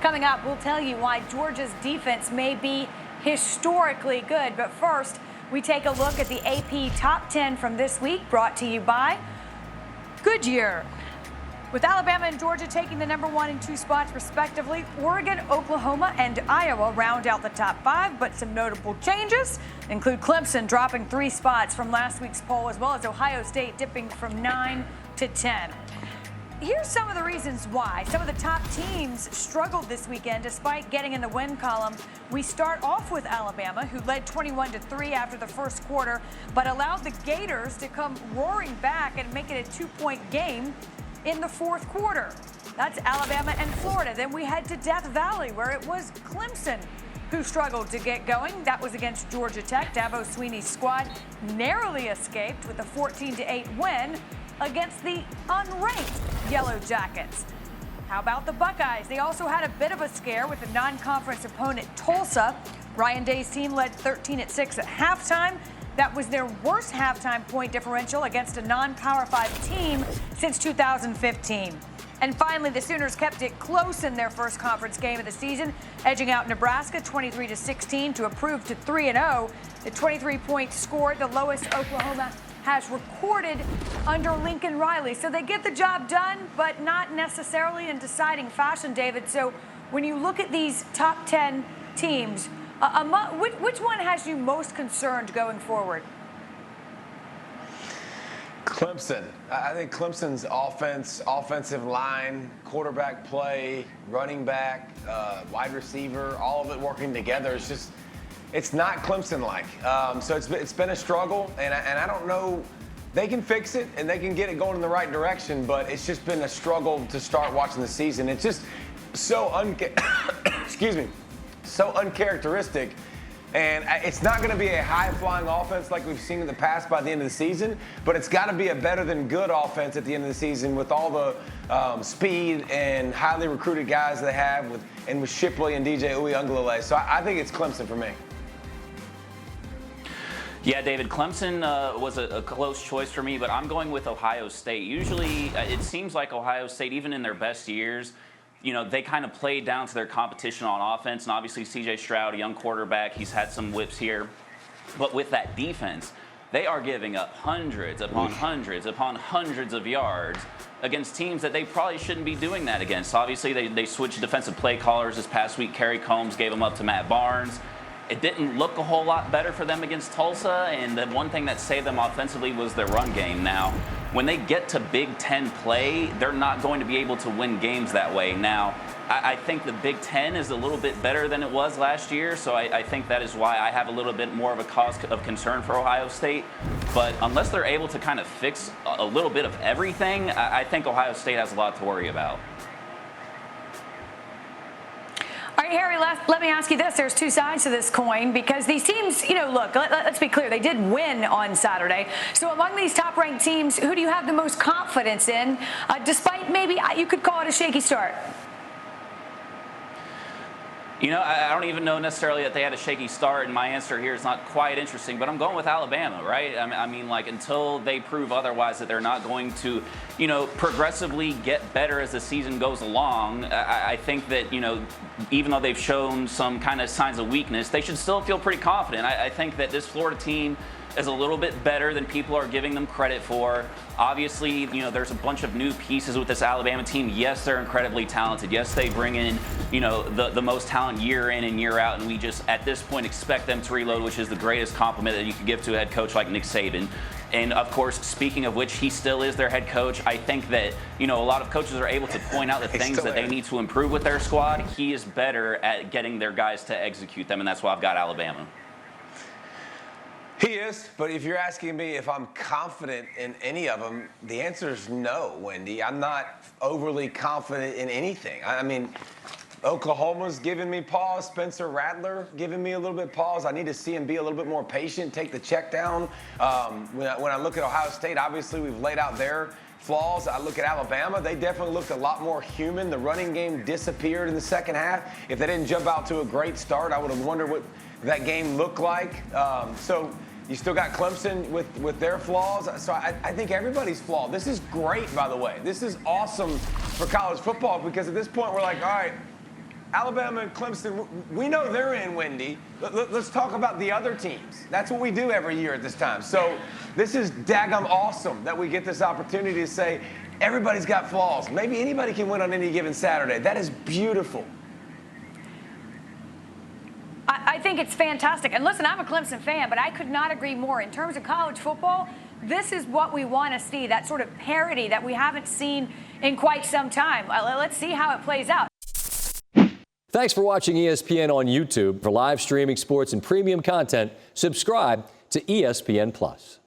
Coming up, we'll tell you why Georgia's defense may be historically good. But first, we take a look at the AP Top 10 from this week, brought to you by Goodyear. With Alabama and Georgia taking the number 1 and 2 spots respectively, Oregon, Oklahoma, and Iowa round out the top 5, but some notable changes include Clemson dropping 3 spots from last week's poll, as well as Ohio State dipping from 9 to 10. Here's some of the reasons why. Some of the top teams struggled this weekend despite getting in the win column. We start off with Alabama, who led 21-3 after the first quarter, but allowed the Gators to come roaring back and make it a 2-point game in the fourth quarter. That's Alabama and Florida. Then we head to Death Valley, where it was Clemson who struggled to get going. That was against Georgia Tech. Dabo Swinney's squad narrowly escaped with a 14-8 win against the unranked Yellow Jackets. How about the Buckeyes? They also had a bit of a scare with a non-conference opponent, Tulsa. Ryan Day's team led 13-6 at halftime. That was their worst halftime point differential against a non-Power 5 team since 2015. And finally, the Sooners kept it close in their first conference game of the season, edging out Nebraska 23-16 to improve to 3-0. The 23-point score, the lowest Oklahoma has recorded under Lincoln Riley. So they get the job done, but not necessarily in deciding fashion, David. So when you look at these top 10 teams, which one has you most concerned going forward? Clemson. I think Clemson's offensive line, quarterback play, running back, wide receiver, all of it working together. It's not Clemson-like. So it's been a struggle, and I don't know. They can fix it, and they can get it going in the right direction, but it's just been a struggle to start watching the season. It's just so so uncharacteristic. And it's not going to be a high-flying offense like we've seen in the past by the end of the season, but it's got to be a better-than-good offense at the end of the season with all the speed and highly recruited guys they have with Shipley and DJ Uiagalelei. So I think it's Clemson for me. Yeah, David, Clemson was a close choice for me, but I'm going with Ohio State. Usually, it seems like Ohio State, even in their best years, they kind of played down to their competition on offense. And obviously, C.J. Stroud, a young quarterback, he's had some whips here. But with that defense, they are giving up hundreds upon hundreds upon hundreds of yards against teams that they probably shouldn't be doing that against. Obviously, they switched defensive play callers this past week. Kerry Combs gave them up to Matt Barnes. It didn't look a whole lot better for them against Tulsa, and the one thing that saved them offensively was their run game. Now, when they get to Big Ten play, they're not going to be able to win games that way. Now, I think the Big Ten is a little bit better than it was last year, so I think that is why I have a little bit more of a cause of concern for Ohio State. But unless they're able to kind of fix a little bit of everything, I think Ohio State has a lot to worry about. All right, Harry, let me ask you this. There's two sides to this coin because these teams, look, let's be clear. They did win on Saturday. So among these top-ranked teams, who do you have the most confidence in, despite maybe you could call it a shaky start? I don't even know necessarily that they had a shaky start, and my answer here is not quite interesting, but I'm going with Alabama, right? I mean, until they prove otherwise that they're not going to, progressively get better as the season goes along, I think that, even though they've shown some kind of signs of weakness, they should still feel pretty confident. I think that this Florida team is a little bit better than people are giving them credit for. Obviously, there's a bunch of new pieces with this Alabama team. Yes, they're incredibly talented. Yes, they bring in, the most talent year in and year out, and we just, at this point, expect them to reload, which is the greatest compliment that you could give to a head coach like Nick Saban. And, of course, speaking of which, he still is their head coach. I think that, a lot of coaches are able to point out the things that they need to improve with their squad. He is better at getting their guys to execute them, and that's why I've got Alabama. He is, but if you're asking me if I'm confident in any of them, the answer is no, Wendy. I'm not overly confident in anything. I mean, Oklahoma's giving me pause. Spencer Rattler giving me a little bit pause. I need to see him be a little bit more patient, take the check down. When I look at Ohio State, obviously we've laid out their flaws. I look at Alabama. They definitely looked a lot more human. The running game disappeared in the second half. If they didn't jump out to a great start, I would have wondered what that game looked like. So you still got Clemson with their flaws. So I think everybody's flawed. This is great, by the way. This is awesome for college football because at this point we're like, all right, Alabama and Clemson, we know they're in, Wendi. Let's talk about the other teams. That's what we do every year at this time. So this is daggum awesome that we get this opportunity to say everybody's got flaws. Maybe anybody can win on any given Saturday. That is beautiful. I think it's fantastic. And listen, I'm a Clemson fan, but I could not agree more. In terms of college football, this is what we want to see, that sort of parity that we haven't seen in quite some time. Let's see how it plays out. Thanks for watching ESPN on YouTube. For live streaming sports and premium content, subscribe to ESPN+.